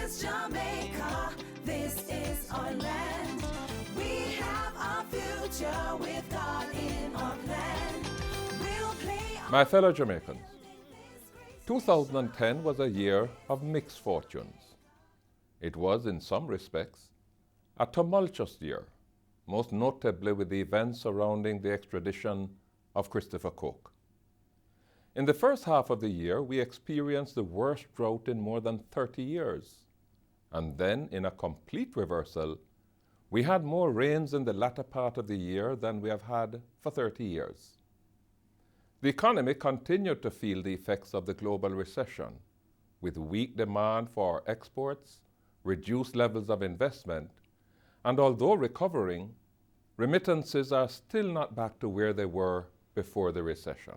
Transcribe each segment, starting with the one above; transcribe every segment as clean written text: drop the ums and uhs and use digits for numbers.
is Jamaica, this is our land. We have our future with God in our plan. We'll play our My fellow Jamaicans, 2010 was a year of mixed fortunes. It was, in some respects, a tumultuous year, most notably with the events surrounding the extradition of Christopher Coke. In the first half of the year, we experienced the worst drought in more than 30 years. And then, in a complete reversal, we had more rains in the latter part of the year than we have had for 30 years. The economy continued to feel the effects of the global recession, with weak demand for exports, reduced levels of investment, and although recovering, remittances are still not back to where they were before the recession.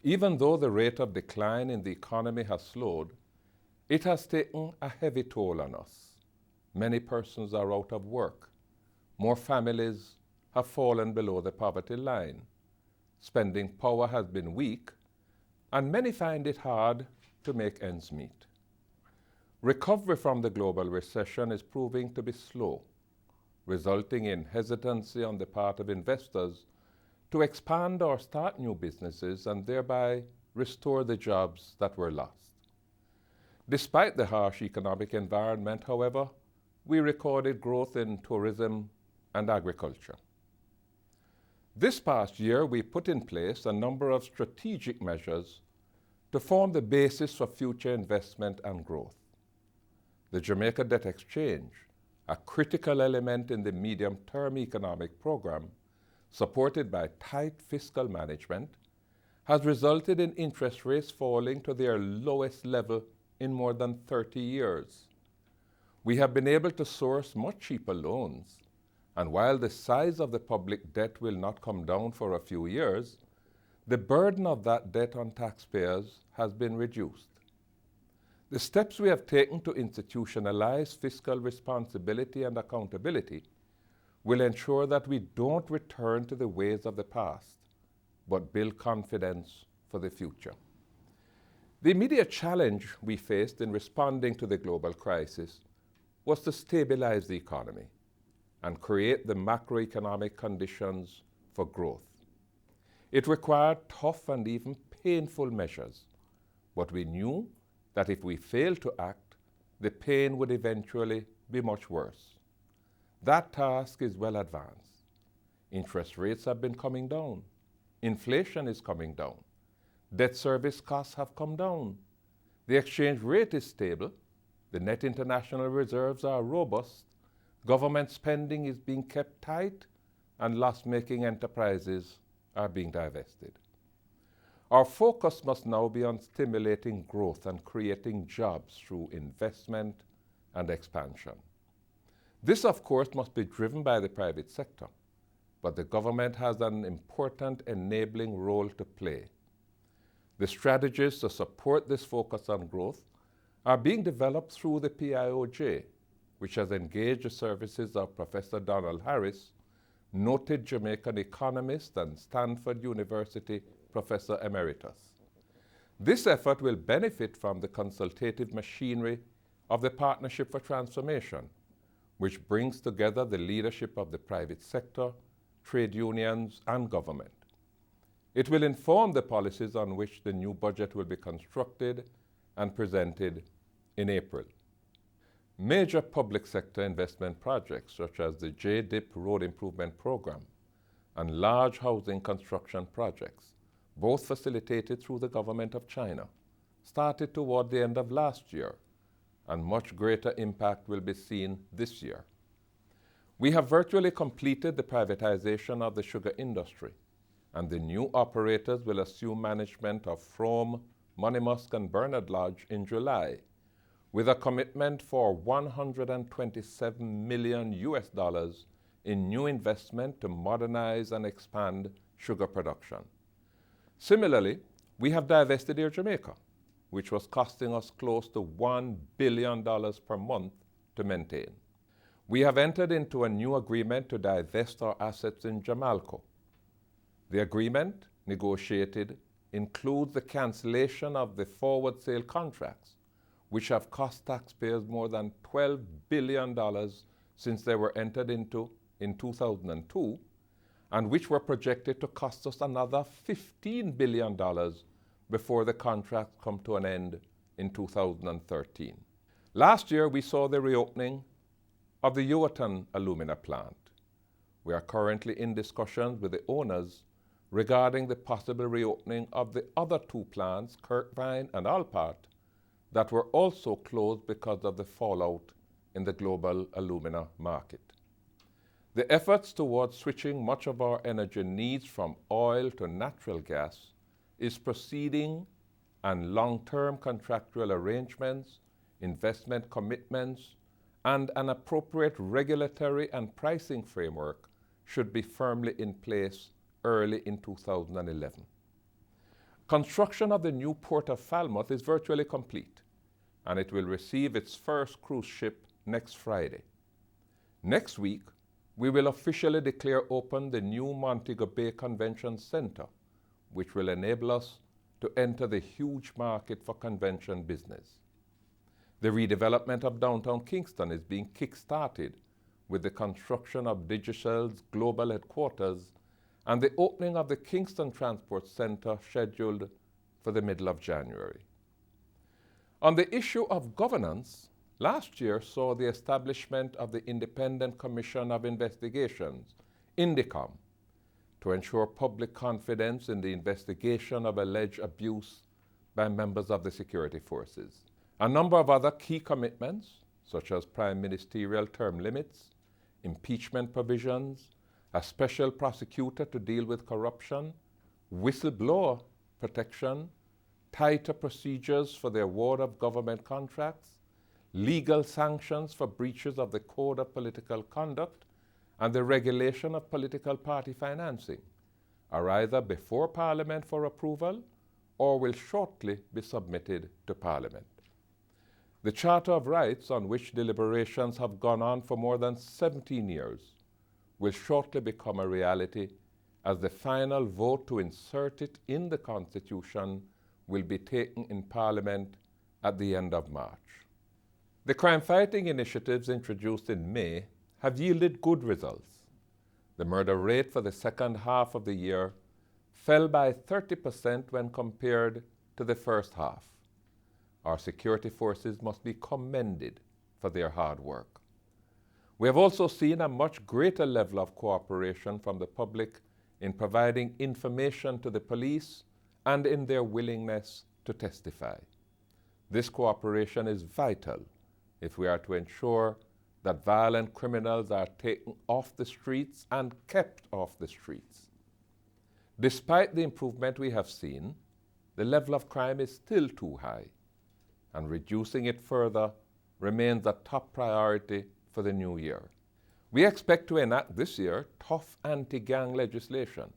Even though the rate of decline in the economy has slowed, it has taken a heavy toll on us. Many persons are out of work. More families have fallen below the poverty line. Spending power has been weak, and many find it hard to make ends meet. Recovery from the global recession is proving to be slow, resulting in hesitancy on the part of investors to expand or start new businesses and thereby restore the jobs that were lost. Despite the harsh economic environment, however, we recorded growth in tourism and agriculture. This past year, we put in place a number of strategic measures to form the basis for future investment and growth. The Jamaica Debt Exchange, a critical element in the medium-term economic program, supported by tight fiscal management, has resulted in interest rates falling to their lowest level in more than 30 years. We have been able to source much cheaper loans, and while the size of the public debt will not come down for a few years, the burden of that debt on taxpayers has been reduced. The steps we have taken to institutionalize fiscal responsibility and accountability will ensure that we don't return to the ways of the past, but build confidence for the future. The immediate challenge we faced in responding to the global crisis was to stabilize the economy and create the macroeconomic conditions for growth. It required tough and even painful measures, but we knew that if we failed to act, the pain would eventually be much worse. That task is well advanced. Interest rates have been coming down. Inflation is coming down. Debt service costs have come down. The exchange rate is stable. The net international reserves are robust. Government spending is being kept tight, and loss-making enterprises are being divested. Our focus must now be on stimulating growth and creating jobs through investment and expansion. This, of course, must be driven by the private sector, but the government has an important enabling role to play. The strategies to support this focus on growth are being developed through the PIOJ, which has engaged the services of Professor Donald Harris, noted Jamaican economist and Stanford University Professor Emeritus. This effort will benefit from the consultative machinery of the Partnership for Transformation, which brings together the leadership of the private sector, trade unions, and government. It will inform the policies on which the new budget will be constructed and presented in April. Major public sector investment projects such as the JDIP Road Improvement Program and large housing construction projects, both facilitated through the government of China, started toward the end of last year, and much greater impact will be seen this year. We have virtually completed the privatization of the sugar industry, and the new operators will assume management of Frome, Moneymusk, and Bernard Lodge in July, with a commitment for $127 million in new investment to modernize and expand sugar production. Similarly, we have divested Air Jamaica, which was costing us close to $1 billion per month to maintain. We have entered into a new agreement to divest our assets in Jamalco. The agreement, negotiated, includes the cancellation of the forward sale contracts, which have cost taxpayers more than $12 billion since they were entered into in 2002, and which were projected to cost us another $15 billion before the contracts come to an end in 2013. Last year, we saw the reopening of the Yuatan alumina plant. We are currently in discussions with the owners regarding the possible reopening of the other two plants, Kirkvine and Alpart, that were also closed because of the fallout in the global alumina market. The efforts towards switching much of our energy needs from oil to natural gas is proceeding, and long-term contractual arrangements, investment commitments, and an appropriate regulatory and pricing framework should be firmly in place early in 2011. Construction of the new port of Falmouth is virtually complete, and it will receive its first cruise ship next Friday. Next week, we will officially declare open the new Montego Bay Convention Center, which will enable us to enter the huge market for convention business. The redevelopment of downtown Kingston is being kick-started with the construction of Digicel's global headquarters and the opening of the Kingston Transport Center scheduled for the middle of January. On the issue of governance, last year saw the establishment of the Independent Commission of Investigations, INDECOM, to ensure public confidence in the investigation of alleged abuse by members of the security forces. A number of other key commitments, such as prime ministerial term limits, impeachment provisions, a special prosecutor to deal with corruption, whistleblower protection, tighter procedures for the award of government contracts, legal sanctions for breaches of the Code of Political Conduct, and the regulation of political party financing are either before Parliament for approval or will shortly be submitted to Parliament. The Charter of Rights, on which deliberations have gone on for more than 17 years, will shortly become a reality as the final vote to insert it in the Constitution will be taken in Parliament at the end of March. The crime-fighting initiatives introduced in May have yielded good results. The murder rate for the second half of the year fell by 30% when compared to the first half. Our security forces must be commended for their hard work. We have also seen a much greater level of cooperation from the public in providing information to the police and in their willingness to testify. This cooperation is vital if we are to ensure that violent criminals are taken off the streets and kept off the streets. Despite the improvement we have seen, the level of crime is still too high, and reducing it further remains a top priority for the new year. We expect to enact this year tough anti-gang legislation,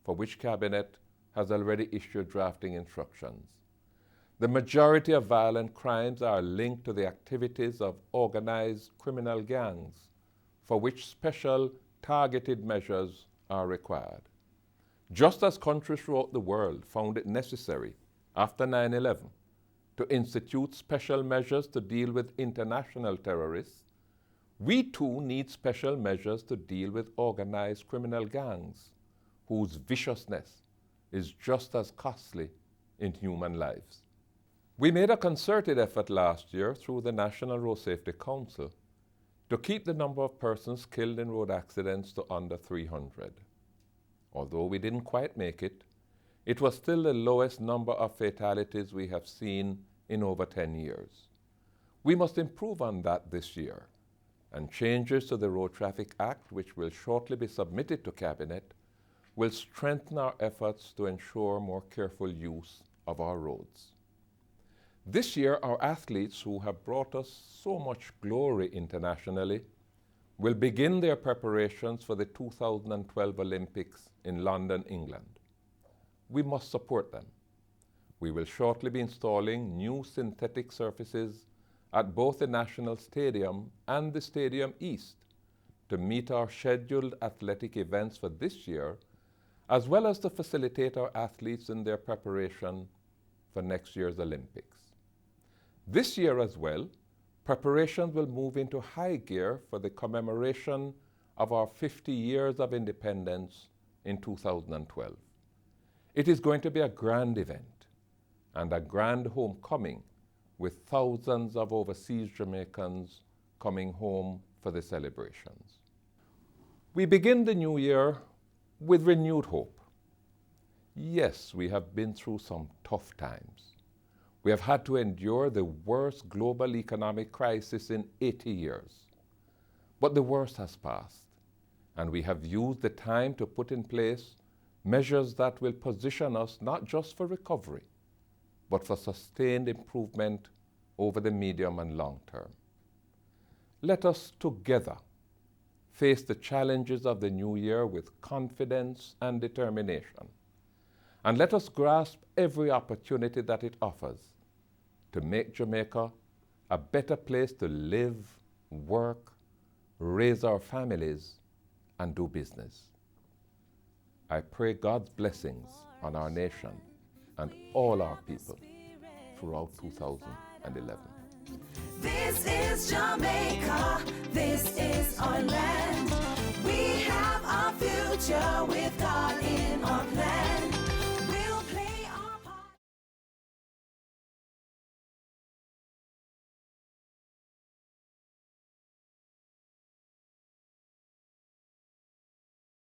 for which Cabinet has already issued drafting instructions. The majority of violent crimes are linked to the activities of organized criminal gangs, for which special targeted measures are required. Just as countries throughout the world found it necessary after 9/11 to institute special measures to deal with international terrorists, we too need special measures to deal with organized criminal gangs, whose viciousness is just as costly in human lives. We made a concerted effort last year through the National Road Safety Council to keep the number of persons killed in road accidents to under 300. Although we didn't quite make it, it was still the lowest number of fatalities we have seen in over 10 years. We must improve on that this year, and changes to the Road Traffic Act, which will shortly be submitted to Cabinet, will strengthen our efforts to ensure more careful use of our roads. This year, our athletes who have brought us so much glory internationally will begin their preparations for the 2012 Olympics in London, England. We must support them. We will shortly be installing new synthetic surfaces at both the National Stadium and the Stadium East to meet our scheduled athletic events for this year, as well as to facilitate our athletes in their preparation for next year's Olympics. This year as well, preparations will move into high gear for the commemoration of our 50 years of independence in 2012. It is going to be a grand event and a grand homecoming with thousands of overseas Jamaicans coming home for the celebrations. We begin the new year with renewed hope. Yes, we have been through some tough times. We have had to endure the worst global economic crisis in 80 years. But the worst has passed, and we have used the time to put in place measures that will position us not just for recovery, but for sustained improvement over the medium and long term. Let us together face the challenges of the new year with confidence and determination. And let us grasp every opportunity that it offers to make Jamaica a better place to live, work, raise our families, and do business. I pray God's blessings on our nation and all our people throughout 2011. This is Jamaica, this is our land. We have our future with